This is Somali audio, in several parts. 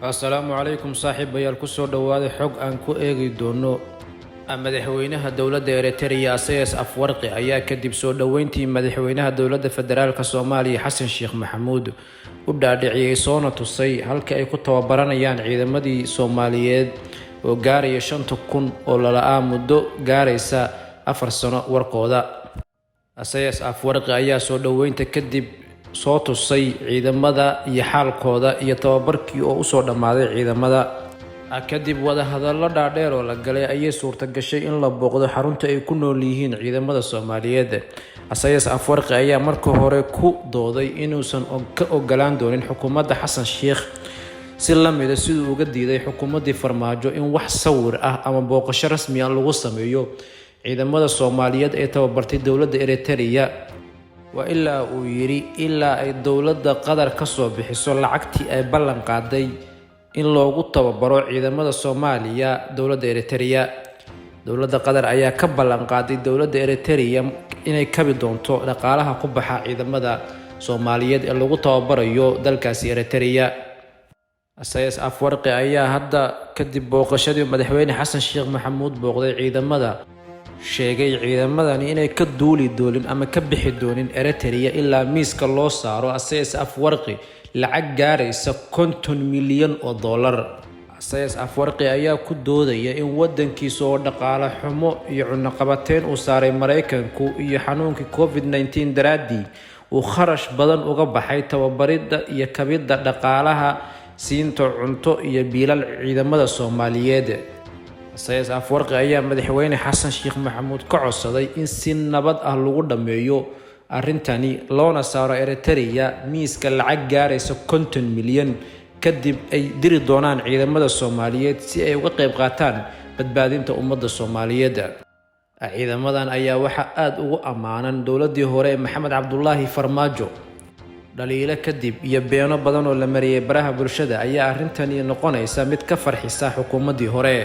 السلام عليكم صاحب بيال كسر دواد حق أن كأجي دونو مدحوينها دولة إريتريا سياس أفورقي أيا كدب سو دوينتي مدحوينها دولة فدرال كصومالي حسن شيخ محمود وبدا دعي صونة تصي هل كأي كنت وبرانيان عيدا مدي صوماليات وقاري شنتكون ولا لا مدو قاري سا أفرسنا ورقودا سياس أفورقي أيا سو دوينت كدب soo tusay ciidamada iyo xaalkooda iyo tababarkii oo u soo dhamaaday ciidamada kadib wada hadallo dhaadheer oo la galay ayay suurta gashay in la booqdo xarunta ay ku nool yihiin ciidamada Soomaaliyeed Asayas Afwarqi ayaa markii hore ku dooday inuusan ka ogolaan doonin xukuumadda Xasan Sheikh si la mid ah sidoo uga diiday xukuumadda Farmaajo in wax sawir ah ama booqasho rasmi ah lagu sameeyo ciidamada Soomaaliyeed ee tababartay dawladda Eritrea وإلا ويري إلا أي دولة قدر كسو بحسو لعكتي أي بلن قادي إن لوغو تببرو عيدامة الصومالية دولة إريتريا دولة قدر أيا كبلن قادي دولة إريتريا إني كبدونتو لقالها قبحة عيدامة الصومالية اللي لوغو تببرو دالكاسي إريتريا السياس أفورقي أيا هدا كدب بوقشادي مدحويني حسن شيخ محمود بوقدي عيدامة sheegay ciidamadani inay ka duuli doolin ama ka bixi doonin Eritrea ilaa miiska loo saaro Asayas Afwarqi lacag gaaraysa $50 milyan Asayas Afwarqi ayaa ku doodaya in wadankiisa oo dhaqaale xumo iyo cunaqabateen uu saaray Mareykanku iyo xanuunkii COVID-19 daraadii uu kharash badan uga baxay tababarida iyo kabida dhaqaalaha siinta cunto iyo biilal ciidamada Soomaaliyeed Asayas Afwarqi ayaa madaxweyne Xasan Sheikh Maxamuud ka codsaday in si nabad ah lagu dhameeyo arintani loona saaro Eritrea miiska lacag gaaraysa $50 milyan kadib ay diri doonaan ciidamada Soomaaliyeed si ay uga qayb qaataan badbaadinta ummadda Soomaaliyeed ciidamadan ayaa waxa aad ugu amaanan dawladii hore Maxamed Cabdullaahi Farmaajo dhaliilo kadib iyo beeno badan oo la mariyay baraha bulshada ayaa arintani noqonaysa mid ka farxisa xukuumadii hore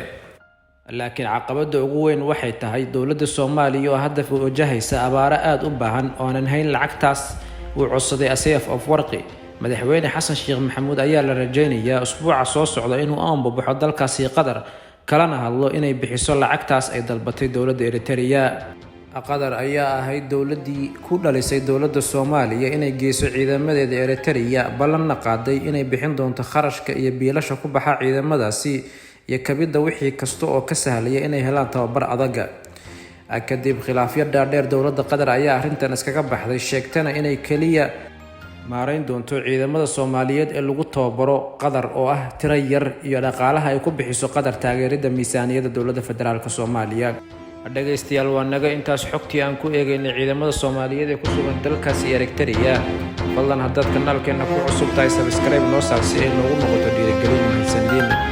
laakiin caqabada ugu weyn waxay tahay dawladda Soomaaliya oo hadda wajahaysa abaara aad u baahan oo aan hayn lacagtaas uu codsaday Asayas Afwarqi madaxweyne Xasan Sheikh Maxamuud ayaa la rajaynayaa usbuuca soo socda inuu aanbaxo dalkaasi Qatar kalana hadlo inay bixiso lacagtaas ay dalbatay dawladda Eritrea Qatar ayaa ahayd dawladii ku dhalisay dawladda Soomaaliya inay geeso ciidamadeeda Eritrea ballan qaaday inay bixin doonto kharashka iyo biilasha ku baxa ciidamadaasi iyo kabida wixii kasto oo ka sahlaya inay helaan tababar adag kadib khilaafyo dhaadheer dawladda Qatar ayaa arintan iskaga baxday sheegtana inay kaliya maareyn doonto ciidamada Soomaaliyeed ee lagu tababaro Qatar oo ah tiro yar iyo dhaqaalaha ay ku bixiso Qatar taageerida miisaaniyadda dawladda federaalka Soomaaliya dhageystayaal waa naga intaas xogtii aan ku eegaynay ciidamada Soomaaliyeed ee ku sugan dalkaas Eritrea fadlan haddaad kanaalkeena ku cusub tahay subscribe noo saar si ay noogu noqoto dhiirigelin mahadsanidin